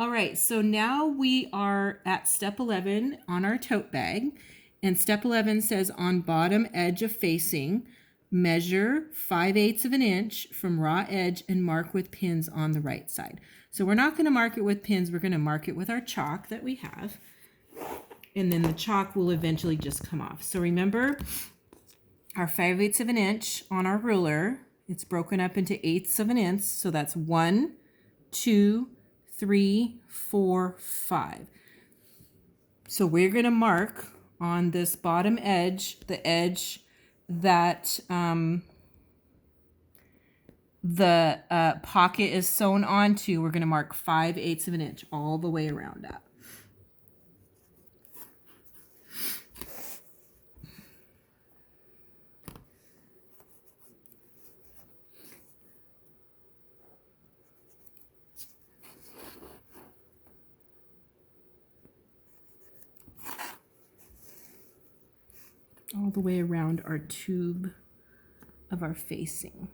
All right, so now we are at step 11 on our tote bag. And step 11 says on bottom edge of facing, measure 5/8 of an inch from raw edge and mark with pins on the right side. So we're not going to mark it with pins, we're going to mark it with our chalk that we have. And then the chalk will eventually just come off. So remember our 5/8 of an inch on our ruler, it's broken up into 1/8 of an inch. So that's 1, 2, 3, 4, 5. So we're going to mark on this bottom edge, the edge that the pocket is sewn onto. We're going to mark 5/8 of an inch all the way around that. All the way around our tube of our facing.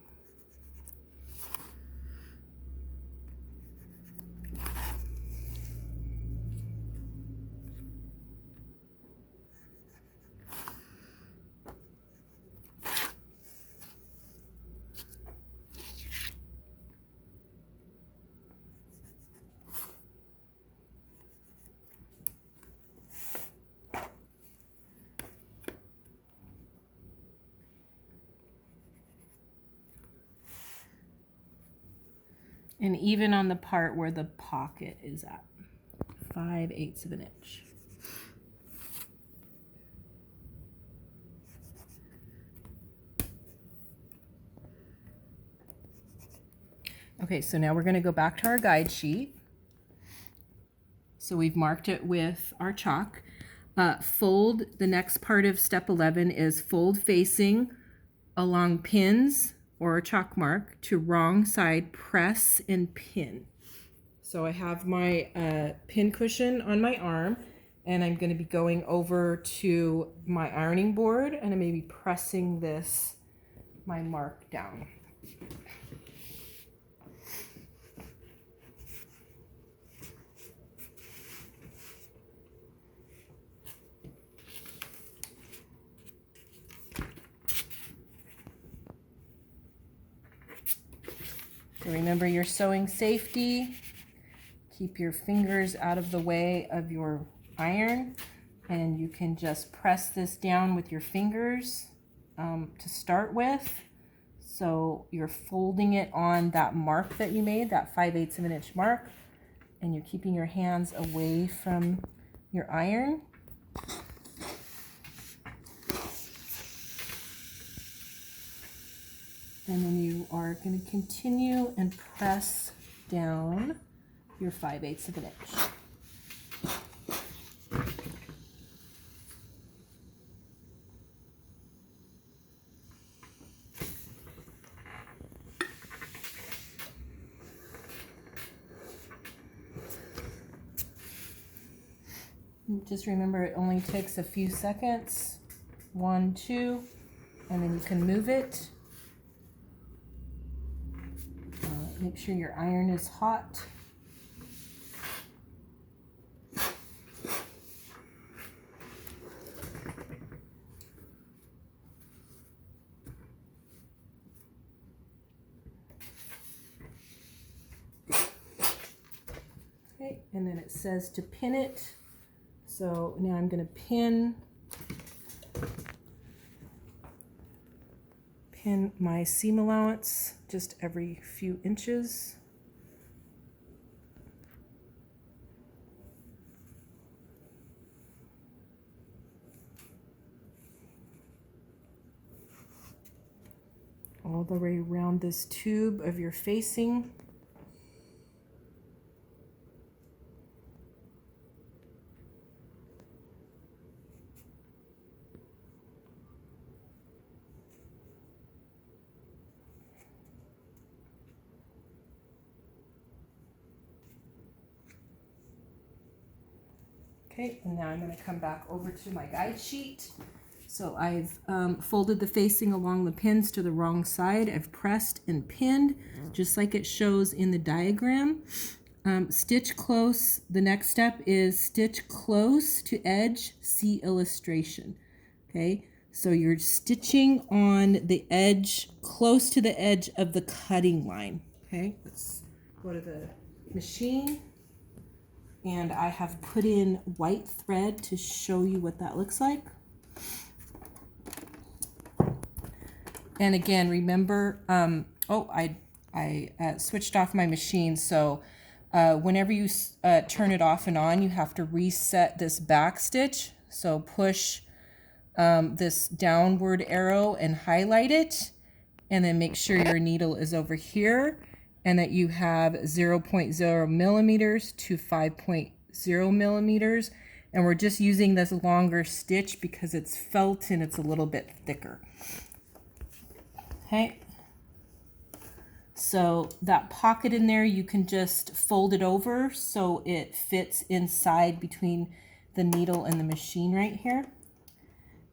And even on the part where the pocket is at, 5/8 of an inch. Okay, so now we're going to go back to our guide sheet. So we've marked it with our chalk. Fold, the next part of step 11 is fold facing along pins or a chalk mark to wrong side, press and pin. So I have my pin cushion on my arm, and I'm going to be going over to my ironing board, and I'm going to be pressing my mark down. So remember your sewing safety. Keep your fingers out of the way of your iron, and you can just press this down with your fingers to start with. So you're folding it on that mark that you made, that 5/8 of an inch mark, and you're keeping your hands away from your iron. And then you are going to continue and press down your 5/8 of an inch. Just remember it only takes a few seconds. 1, 2, and then you can move it. Make sure your iron is hot. Okay, and then it says to pin it. So now I'm going to pin my seam allowance just every few inches. All the way around this tube of your facing. Okay, and now I'm going to come back over to my guide sheet. So I've folded the facing along the pins to the wrong side. I've pressed and pinned, just like it shows in the diagram. Stitch close. The next step is stitch close to edge, see illustration. Okay, so you're stitching on the edge, close to the edge of the cutting line. Okay, let's go to the machine. And I have put in white thread to show you what that looks like. And again, remember, I switched off my machine, so whenever you turn it off and on, you have to reset this back stitch. So push this downward arrow and highlight it, and then make sure your needle is over here and that you have 0.0 millimeters to 5.0 millimeters. And we're just using this longer stitch because it's felt and it's a little bit thicker. Okay. So that pocket in there, you can just fold it over so it fits inside between the needle and the machine right here.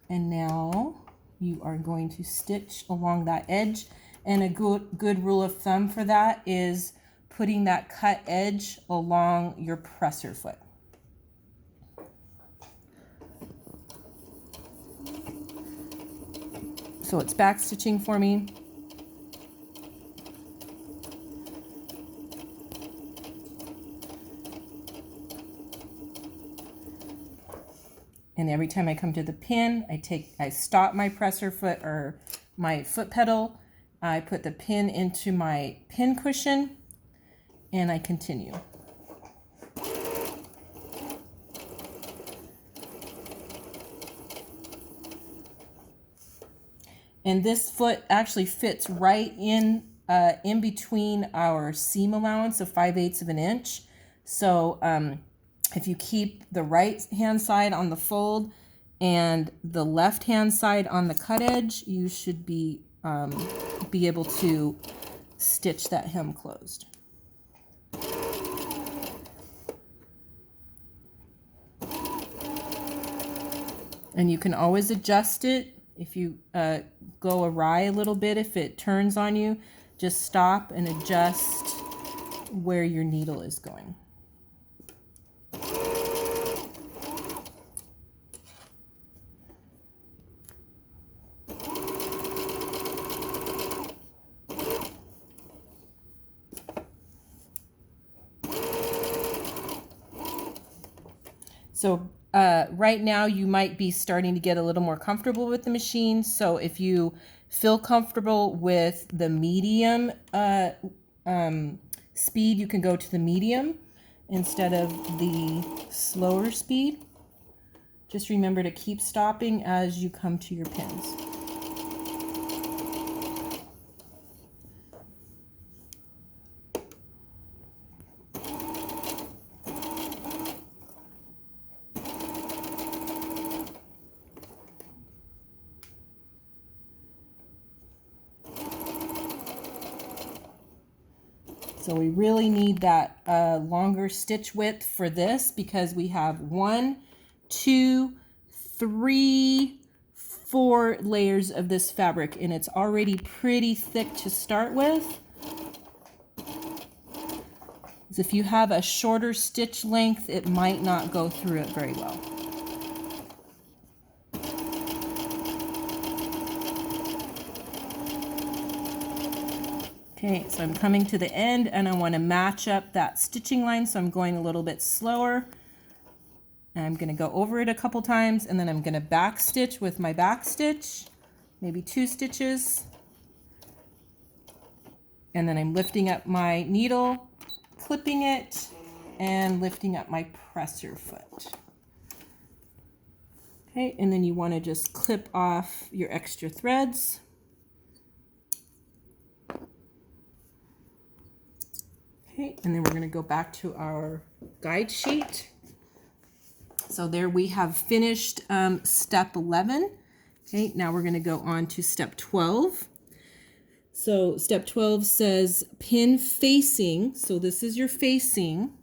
And now you are going to stitch along that edge. And a good rule of thumb for that is putting that cut edge along your presser foot. So it's back stitching for me. And every time I come to the pin, I stop my presser foot or my foot pedal. I put the pin into my pin cushion and I continue. And this foot actually fits right in between our seam allowance of 5/8 of an inch. So if you keep the right hand side on the fold and the left hand side on the cut edge, you should be able to stitch that hem closed. And you can always adjust it. If you go awry a little bit, if it turns on you, just stop and adjust where your needle is going. So right now you might be starting to get a little more comfortable with the machine. So if you feel comfortable with the medium speed, you can go to the medium instead of the slower speed. Just remember to keep stopping as you come to your pins. So we really need that longer stitch width for this because we have 1, 2, 3, 4 layers of this fabric and it's already pretty thick to start with. So if you have a shorter stitch length, it might not go through it very well. Okay, so I'm coming to the end and I want to match up that stitching line, so I'm going a little bit slower. And I'm going to go over it a couple times and then I'm going to back stitch with my back stitch, maybe 2 stitches. And then I'm lifting up my needle, clipping it, and lifting up my presser foot. Okay, and then you want to just clip off your extra threads. Okay, and then we're going to go back to our guide sheet. So there we have finished step 11. Okay, now we're going to go on to step 12. So step 12 says pin facing, so this is your facing,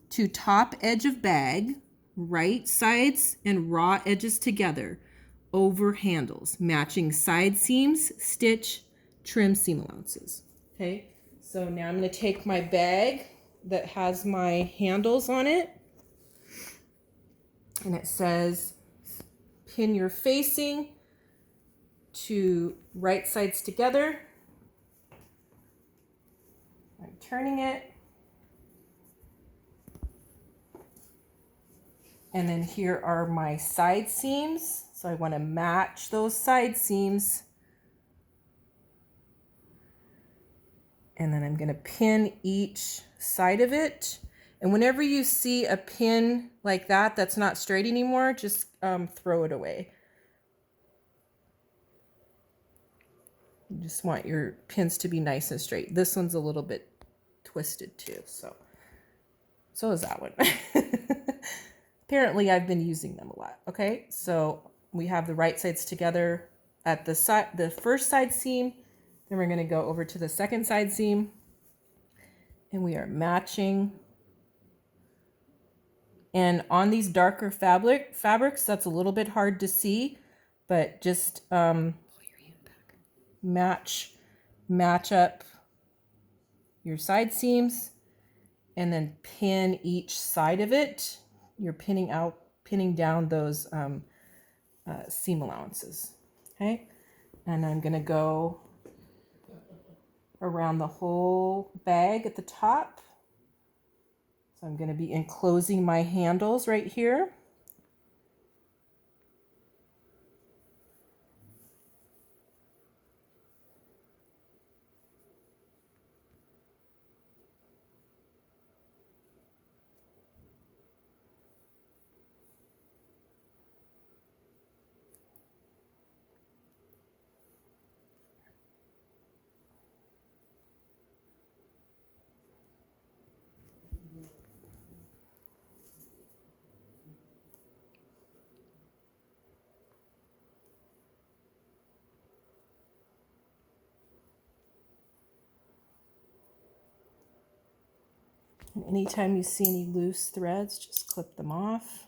to top edge of bag, right sides and raw edges together, over handles, matching side seams, stitch, trim seam allowances. Okay. So now I'm going to take my bag that has my handles on it. And it says, pin your facing to right sides together. I'm turning it. And then here are my side seams. So I want to match those side seams. And then I'm going to pin each side of it. And whenever you see a pin like that that's not straight anymore, just throw it away. You just want your pins to be nice and straight. This one's a little bit twisted too, so is that one. Apparently I've been using them a lot. Okay, so we have the right sides together at the side, the first side seam. Then we're going to go over to the second side seam, and we are matching. And on these darker fabrics, that's a little bit hard to see, but just match up your side seams, and then pin each side of it. You're pinning down those seam allowances. Okay, and I'm going to go around the whole bag at the top. So I'm going to be enclosing my handles right here. And anytime you see any loose threads, just clip them off.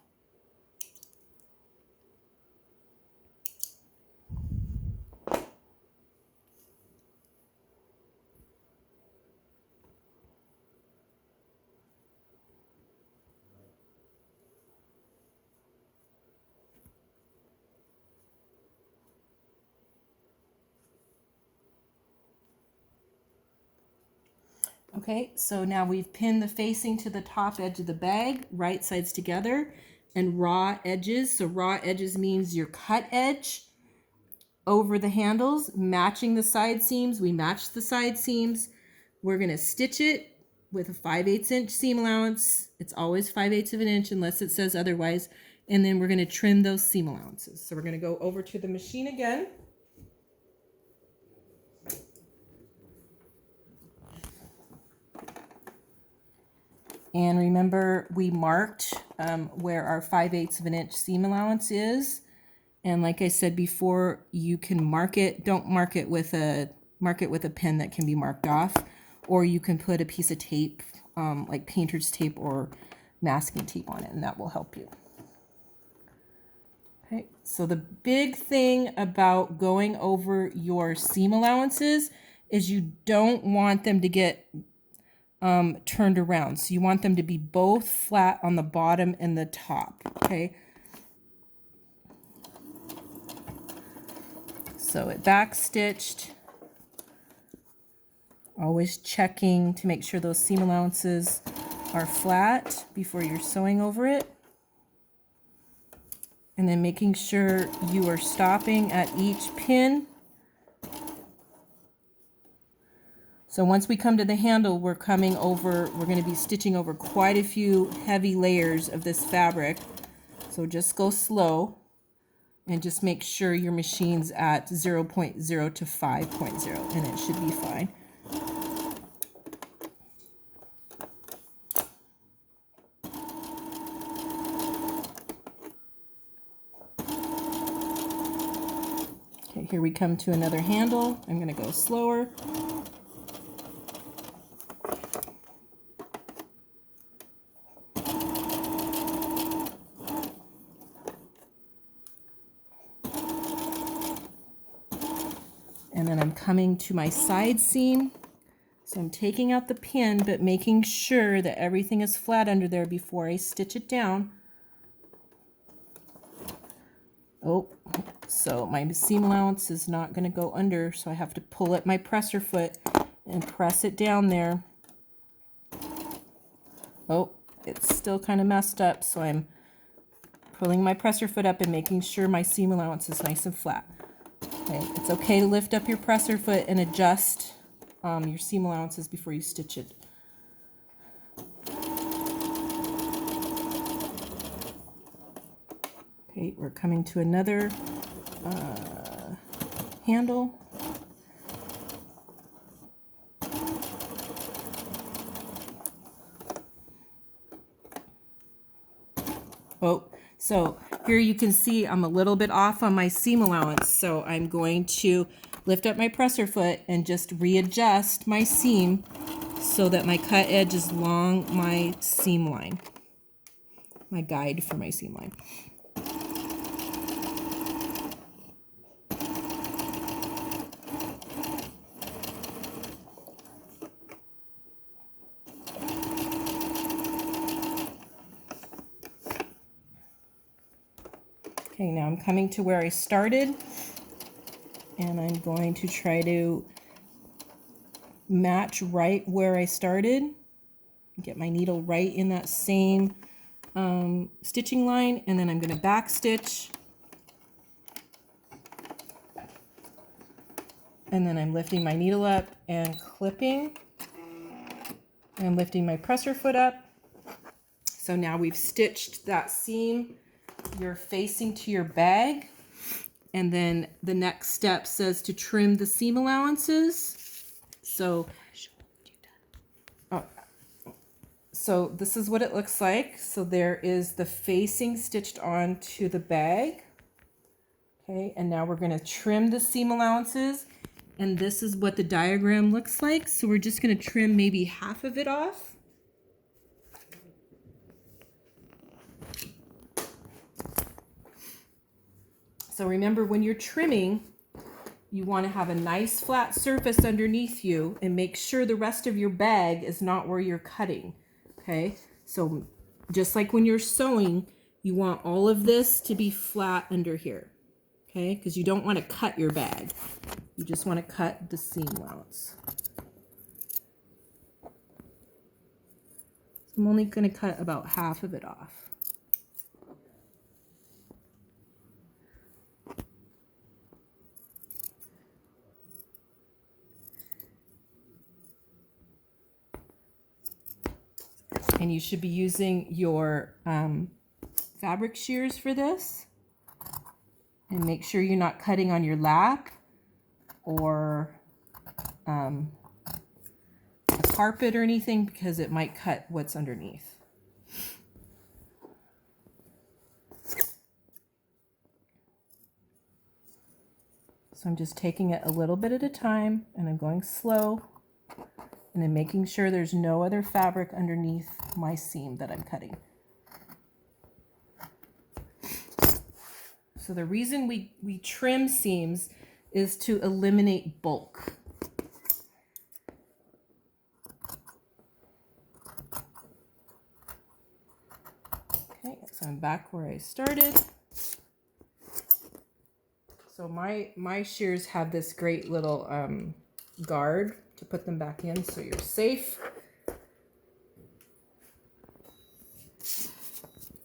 Okay, so now we've pinned the facing to the top edge of the bag, right sides together, and raw edges. So raw edges means your cut edge over the handles, matching the side seams. We match the side seams. We're going to stitch it with a 5/8 inch seam allowance. It's always 5/8 of an inch unless it says otherwise. And then we're going to trim those seam allowances. So we're going to go over to the machine again. And remember, we marked where our 5/8 of an inch seam allowance is. And like I said before, you can mark it. Don't mark it with a pen that can be marked off, or you can put a piece of tape, like painter's tape or masking tape on it, and that will help you. Okay, so the big thing about going over your seam allowances is you don't want them to get turned around. So you want them to be both flat on the bottom and the top. Okay. So it back stitched. Always checking to make sure those seam allowances are flat before you're sewing over it. And then making sure you are stopping at each pin. So once we come to the handle, we're going to be stitching over quite a few heavy layers of this fabric. So just go slow and just make sure your machine's at 0.0 to 5.0 and it should be fine. Okay, here we come to another handle. I'm going to go slower. And then I'm coming to my side seam. So I'm taking out the pin, but making sure that everything is flat under there before I stitch it down. Oh, so my seam allowance is not going to go under, so I have to pull at my presser foot and press it down there. Oh, it's still kind of messed up, so I'm pulling my presser foot up and making sure my seam allowance is nice and flat. Okay, it's okay to lift up your presser foot and adjust your seam allowances before you stitch it. Okay, we're coming to another handle. Oh, so here you can see I'm a little bit off on my seam allowance, so I'm going to lift up my presser foot and just readjust my seam so that my cut edge is along my seam line, my guide for my seam line. Okay, now I'm coming to where I started, and I'm going to try to match right where I started. Get my needle right in that same stitching line, and then I'm going to back stitch. And then I'm lifting my needle up and clipping. And lifting my presser foot up. So now we've stitched that seam. You're facing to your bag. And then the next step says to trim the seam allowances. So this is what it looks like. So there is the facing stitched onto the bag. Okay, and now we're going to trim the seam allowances. And this is what the diagram looks like. So we're just going to trim maybe half of it off. So remember, when you're trimming, you want to have a nice flat surface underneath you and make sure the rest of your bag is not where you're cutting. Okay, so just like when you're sewing, you want all of this to be flat under here. Okay, because you don't want to cut your bag. You just want to cut the seam allowance. So I'm only going to cut about half of it off. And you should be using your fabric shears for this. And make sure you're not cutting on your lap or a carpet or anything, because it might cut what's underneath. So I'm just taking it a little bit at a time, and I'm going slow, and I'm making sure there's no other fabric underneath my seam that I'm cutting. So the reason we trim seams is to eliminate bulk. Okay, so I'm back where I started. So my shears have this great little guard to put them back in so you're safe.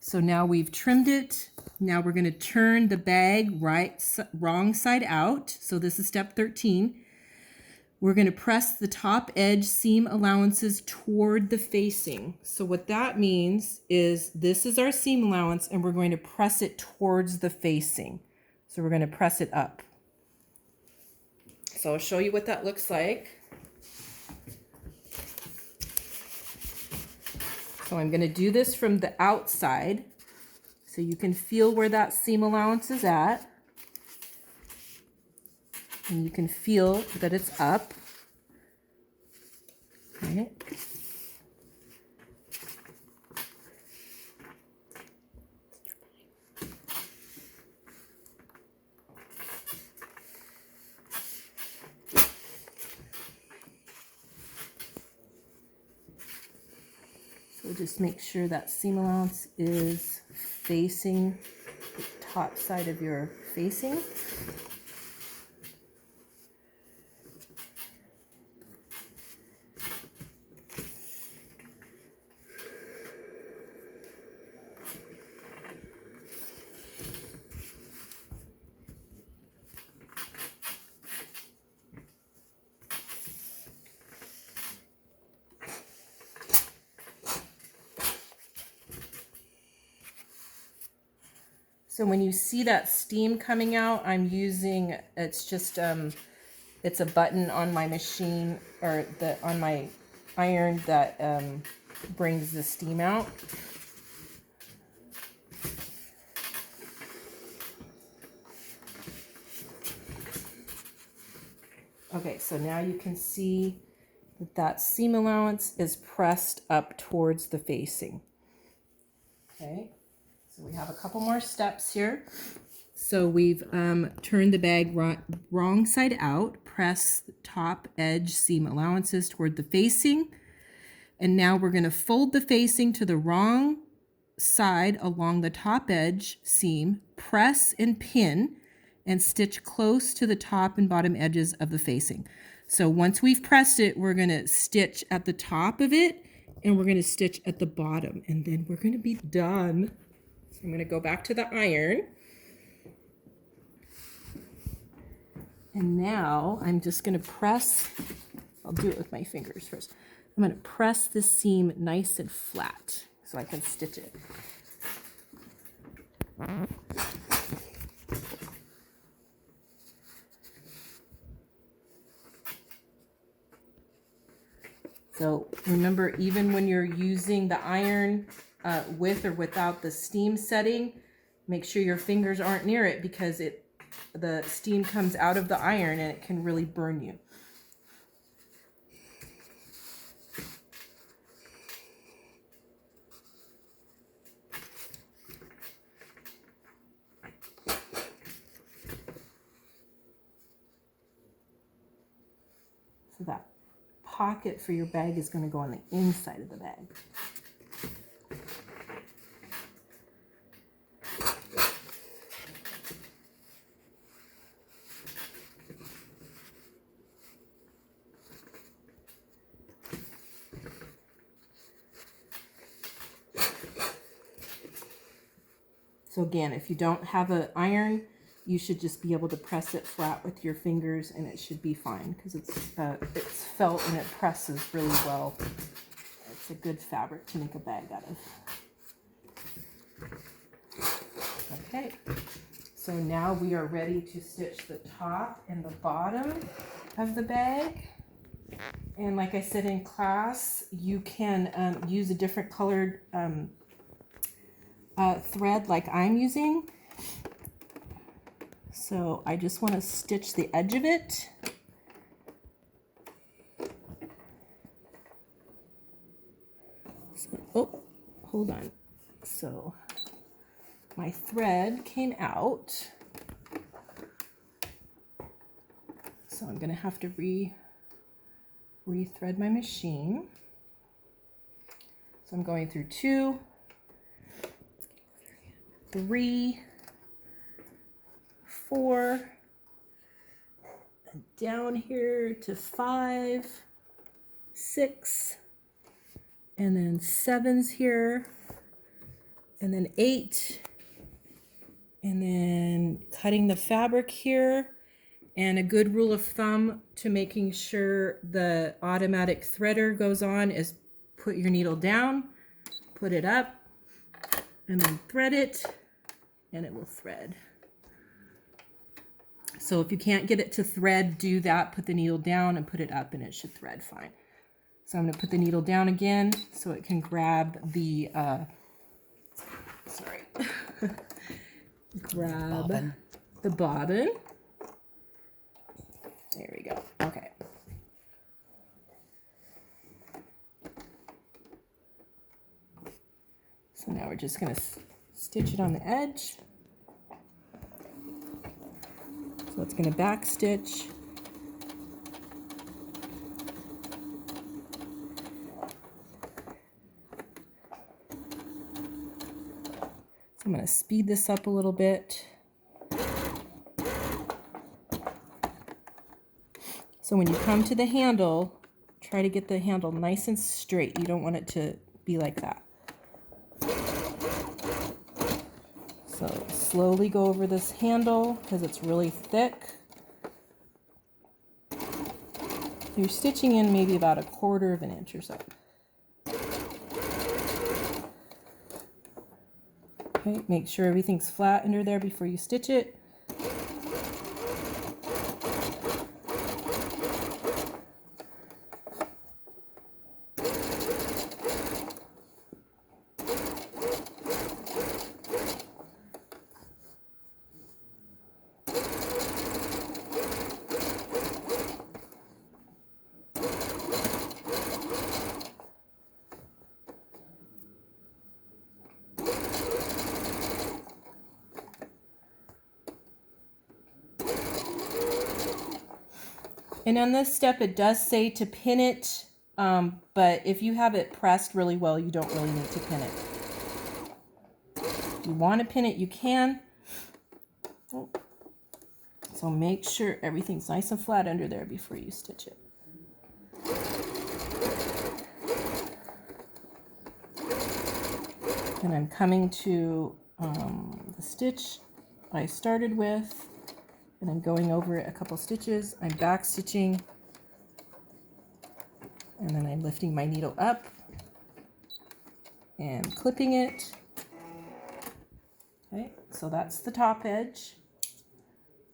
So now we've trimmed it. Now we're going to turn the bag wrong side out. So this is step 13. We're going to press the top edge seam allowances toward the facing. So what that means is this is our seam allowance, and we're going to press it towards the facing. So we're going to press it up. So I'll show you what that looks like. So I'm going to do this from the outside so you can feel where that seam allowance is at. And you can feel that it's up. Okay. just make sure that seam allowance is facing the top side of your facing. So when you see that steam coming out, I'm using, it's just, it's a button on my machine, or on my iron that brings the steam out. Okay, so now you can see that that seam allowance is pressed up towards the facing. Okay. So we have a couple more steps here. So we've turned the bag wrong side out, press the top edge seam allowances toward the facing. And now we're going to fold the facing to the wrong side along the top edge seam, press and pin, and stitch close to the top and bottom edges of the facing. So once we've pressed it, we're going to stitch at the top of it, and we're going to stitch at the bottom, and then we're going to be done. I'm going to go back to the iron. And now I'm just going to press, I'll do it with my fingers first. I'm going to press the seam nice and flat so I can stitch it. So remember, even when you're using the iron with or without the steam setting, make sure your fingers aren't near it, because the steam comes out of the iron and it can really burn you. So that pocket for your bag is going to go on the inside of the bag. So again, if you don't have an iron, you should just be able to press it flat with your fingers, and it should be fine, because it's felt and it presses really well. It's a good fabric to make a bag out of. Okay, so now we are ready to stitch the top and the bottom of the bag. And like I said in class, you can use a different colored thread like I'm using. So I just want to stitch the edge of it. So, oh, hold on. So my thread came out. So I'm going to have to re-thread my machine. So I'm going through 2, 3, 4, and down here to 5, 6, and then 7's here, and then 8, and then cutting the fabric here. And a good rule of thumb to making sure the automatic threader goes on is put your needle down, put it up, and then thread it, and it will thread. So if you can't get it to thread, do that. Put the needle down and put it up, and it should thread fine. So I'm going to put the needle down again so it can grab the, grab the bobbin. There we go. Okay. So now we're just going to stitch it on the edge. So it's going to back stitch. So I'm going to speed this up a little bit. So when you come to the handle, try to get the handle nice and straight. You don't want it to be like that. So slowly go over this handle because it's really thick. You're stitching in maybe about 1/4 of an inch or so. Okay, make sure everything's flat under there before you stitch it. And on this step, it does say to pin it, but if you have it pressed really well, you don't really need to pin it. If you want to pin it, you can. So make sure everything's nice and flat under there before you stitch it. And I'm coming to the stitch I started with, and I'm going over it a couple stitches. I'm back stitching, and then I'm lifting my needle up and clipping it. Okay, so that's the top edge,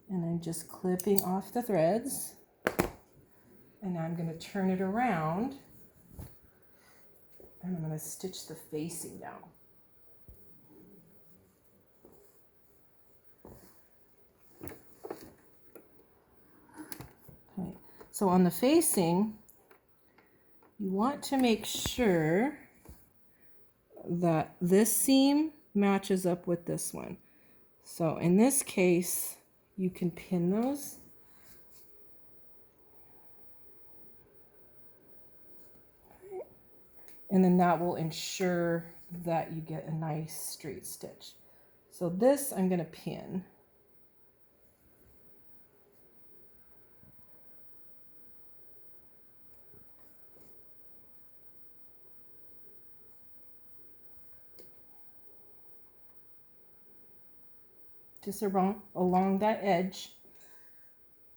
and I'm just clipping off the threads, and now I'm going to turn it around, and I'm going to stitch the facing down. Okay, so on the facing, you want to make sure that this seam matches up with this one. So in this case, you can pin those. And then that will ensure that you get a nice straight stitch. So this I'm going to pin. Just along that edge,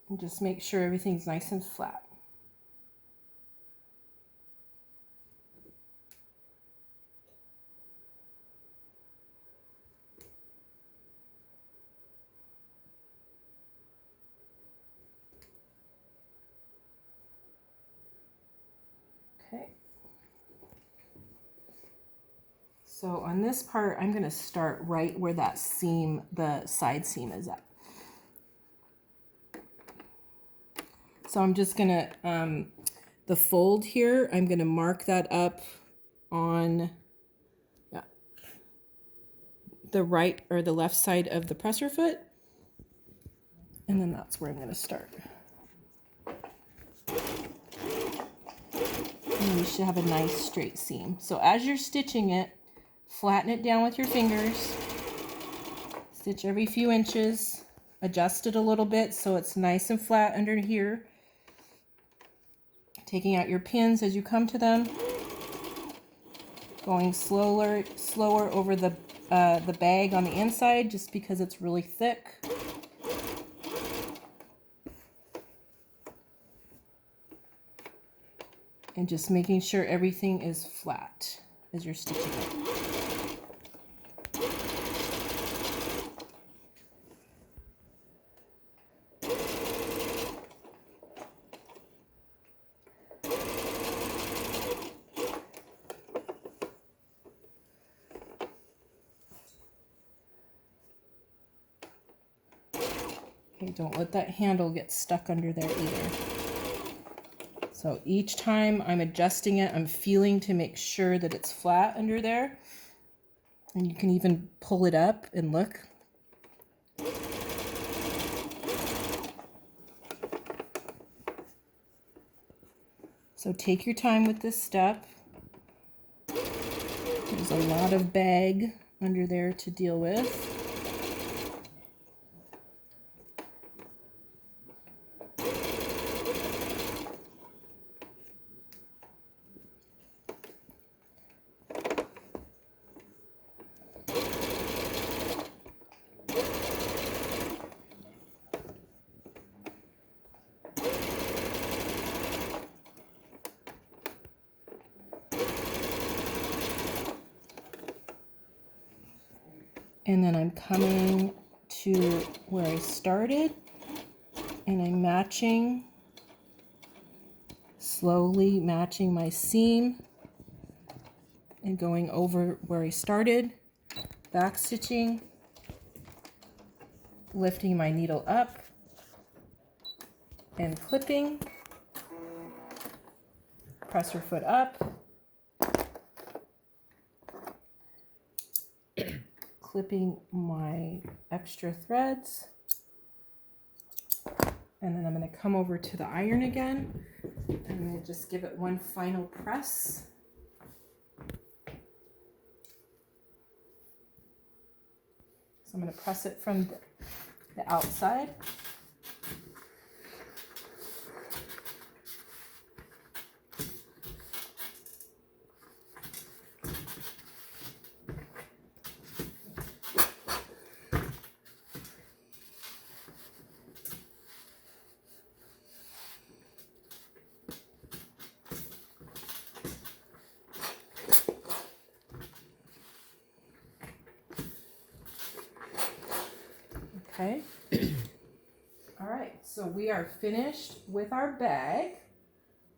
and just make sure everything's nice and flat. Okay. So on this part, I'm going to start right where that seam, the side seam is at. So I'm just going to, the fold here, I'm going to mark that up on the right or the left side of the presser foot. And then that's where I'm going to start. And you should have a nice straight seam. So as you're stitching it, flatten it down with your fingers. Stitch every few inches. Adjust it a little bit so it's nice and flat under here. Taking out your pins as you come to them. Going slower over the bag on the inside just because it's really thick. And just making sure everything is flat as you're stitching it. Okay, don't let that handle get stuck under there either. So each time I'm adjusting it, I'm feeling to make sure that it's flat under there. And you can even pull it up and look. So take your time with this step. There's a lot of bag under there to deal with. And then I'm coming to where I started and I'm matching, slowly matching my seam and going over where I started, back stitching, lifting my needle up and clipping, presser foot up, clipping my extra threads, and then I'm going to come over to the iron again and I'm going to just give it one final press. So I'm going to press it from the outside. Okay. All right, so we are finished with our bag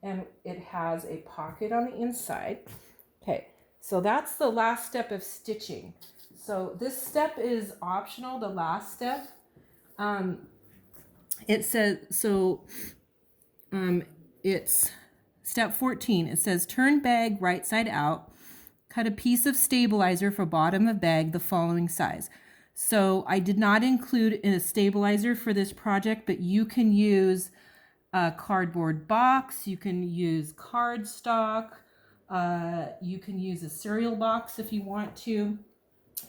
and it has a pocket on the inside. Okay, so that's the last step of stitching. So this step is optional, the last step. It says, it's step 14. It says turn bag right side out, cut a piece of stabilizer for bottom of bag the following size. So I did not include a stabilizer for this project, but you can use a cardboard box, you can use cardstock, you can use a cereal box if you want to.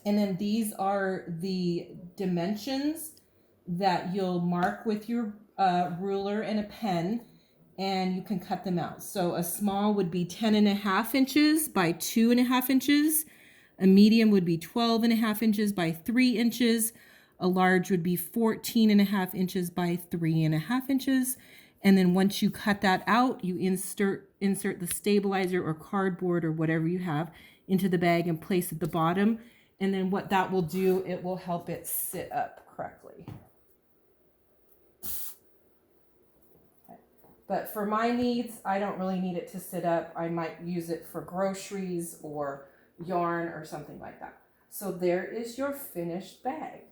And then these are the dimensions that you'll mark with your ruler and a pen, and you can cut them out. So a small would be 10.5 inches by 2.5 inches. A medium would be 12.5 inches by 3 inches. A large would be 14.5 inches by 3.5 inches. And then once you cut that out, you insert the stabilizer or cardboard or whatever you have into the bag and place at the bottom. And then what that will do, it will help it sit up correctly. Okay. But for my needs, I don't really need it to sit up. I might use it for groceries or yarn or something like that. So there is your finished bag.